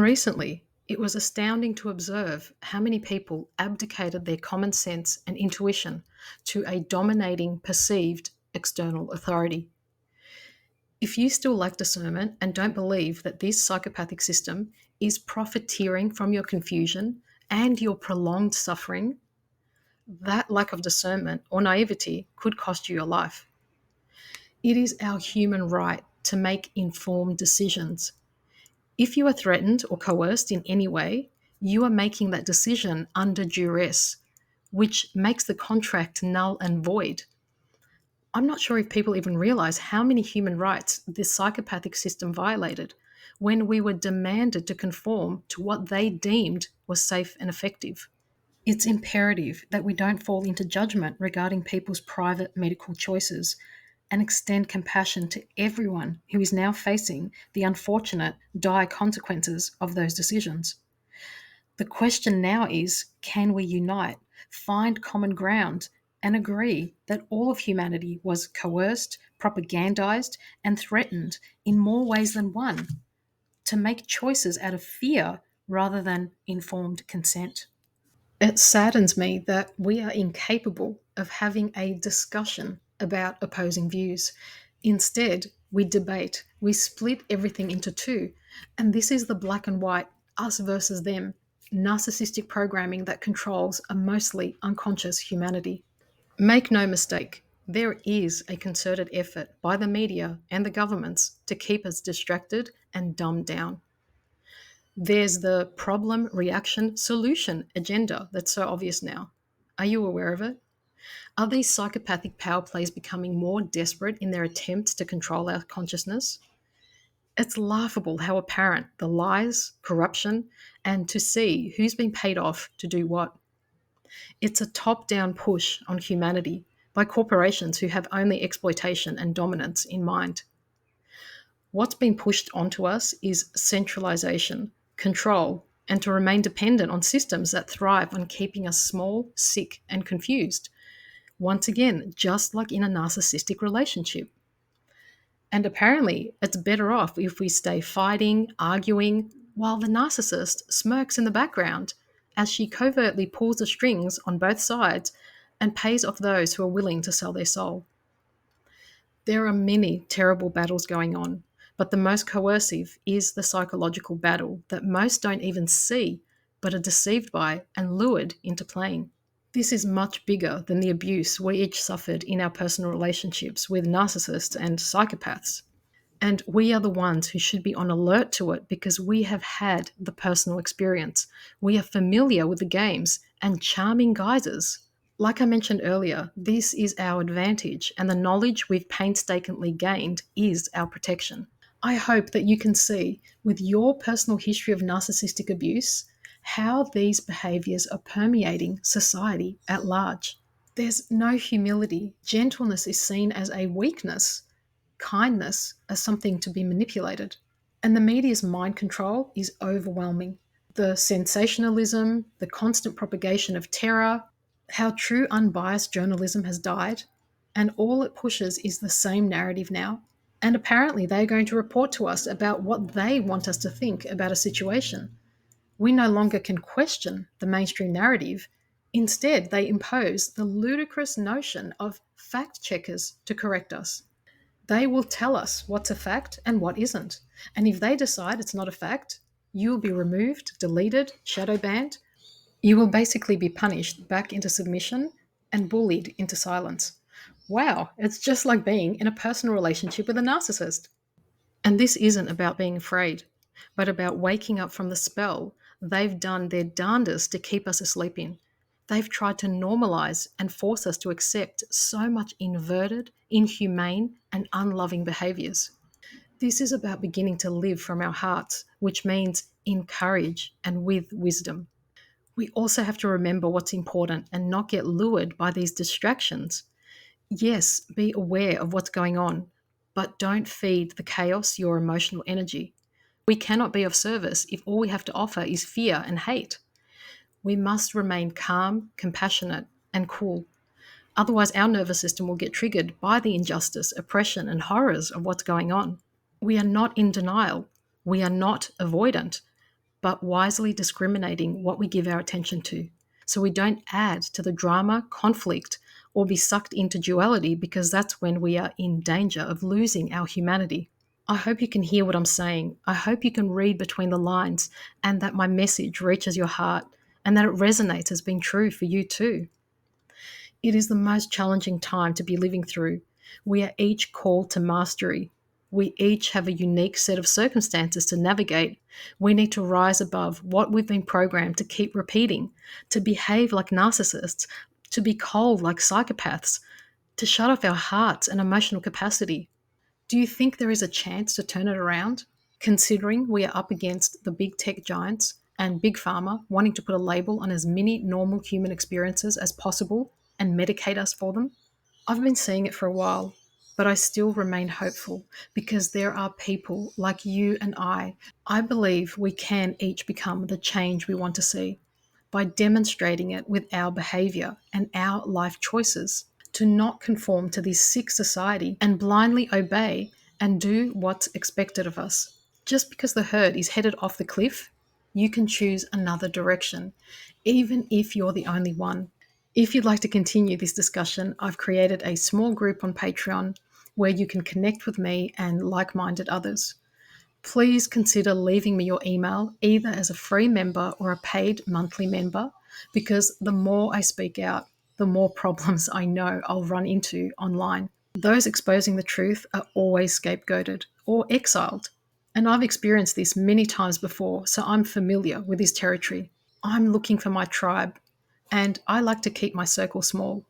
Recently, it was astounding to observe how many people abdicated their common sense and intuition to a dominating perceived external authority. If you still lack discernment and don't believe that this psychopathic system is profiteering from your confusion and your prolonged suffering, that lack of discernment or naivety could cost you your life. It is our human right to make informed decisions. If you are threatened or coerced in any way, you are making that decision under duress, which makes the contract null and void. I'm not sure if people even realize how many human rights this psychopathic system violated when we were demanded to conform to what they deemed was safe and effective. It's imperative that we don't fall into judgment regarding people's private medical choices and extend compassion to everyone who is now facing the unfortunate, dire consequences of those decisions. The question now is, can we unite, find common ground, and agree that all of humanity was coerced, propagandized, and threatened in more ways than one to make choices out of fear rather than informed consent? It saddens me that we are incapable of having a discussion about opposing views. Instead, we debate, we split everything into two, and this is the black and white, us versus them, narcissistic programming that controls a mostly unconscious humanity. Make no mistake, there is a concerted effort by the media and the governments to keep us distracted and dumbed down. There's the problem, reaction, solution agenda that's so obvious now. Are you aware of it? Are these psychopathic power plays becoming more desperate in their attempts to control our consciousness? It's laughable how apparent the lies, corruption, and to see who's been paid off to do what. It's a top down push on humanity by corporations who have only exploitation and dominance in mind. What's been pushed onto us is centralization, control, and to remain dependent on systems that thrive on keeping us small, sick, and confused. Once again, just like in a narcissistic relationship. And apparently, it's better off if we stay fighting, arguing, while the narcissist smirks in the background as she covertly pulls the strings on both sides and pays off those who are willing to sell their soul. There are many terrible battles going on, but the most coercive is the psychological battle that most don't even see, but are deceived by and lured into playing. This is much bigger than the abuse we each suffered in our personal relationships with narcissists and psychopaths. And we are the ones who should be on alert to it because we have had the personal experience. We are familiar with the games and charming guises. Like I mentioned earlier, this is our advantage, and the knowledge we've painstakingly gained is our protection. I hope that you can see, with your personal history of narcissistic abuse, how these behaviors are permeating society at large. There's no humility. Gentleness is seen as a weakness, kindness as something to be manipulated. And the media's mind control is overwhelming. The sensationalism, the constant propagation of terror, how true unbiased journalism has died, and all it pushes is the same narrative now. And apparently they're going to report to us about what they want us to think about a situation. We no longer can question the mainstream narrative. Instead, they impose the ludicrous notion of fact checkers to correct us. They will tell us what's a fact and what isn't. And if they decide it's not a fact, you will be removed, deleted, shadow banned. You will basically be punished back into submission and bullied into silence. Wow, it's just like being in a personal relationship with a narcissist. And this isn't about being afraid, but about waking up from the spell they've done their darndest to keep us asleep in. They've tried to normalize and force us to accept so much inverted, inhumane, and unloving behaviors. This is about beginning to live from our hearts, which means in courage and with wisdom. We also have to remember what's important and not get lured by these distractions. Yes, be aware of what's going on, but don't feed the chaos your emotional energy. We cannot be of service if all we have to offer is fear and hate. We must remain calm, compassionate, and cool. Otherwise, our nervous system will get triggered by the injustice, oppression, and horrors of what's going on. We are not in denial. We are not avoidant. but wisely discriminating what we give our attention to, so we don't add to the drama, conflict, or be sucked into duality, because that's when we are in danger of losing our humanity. I hope you can hear what I'm saying. I hope you can read between the lines and that my message reaches your heart and that it resonates as being true for you too. It is the most challenging time to be living through. We are each called to mastery. We each have a unique set of circumstances to navigate. We need to rise above what we've been programmed to keep repeating, to behave like narcissists, to be cold like psychopaths, to shut off our hearts and emotional capacity. Do you think there is a chance to turn it around? Considering we are up against the big tech giants and big pharma wanting to put a label on as many normal human experiences as possible and medicate us for them? I've been seeing it for a while, but I still remain hopeful because there are people like you and I. I believe we can each become the change we want to see by demonstrating it with our behavior and our life choices, to not conform to this sick society and blindly obey and do what's expected of us. Just because the herd is headed off the cliff, you can choose another direction, even if you're the only one. If you'd like to continue this discussion, I've created a small group on Patreon where you can connect with me and like minded others. Please consider leaving me your email either as a free member or a paid monthly member, because the more I speak out, the more problems I know I'll run into online. Those exposing the truth are always scapegoated or exiled. And I've experienced this many times before, so I'm familiar with this territory. I'm looking for my tribe, and I like to keep my circle small.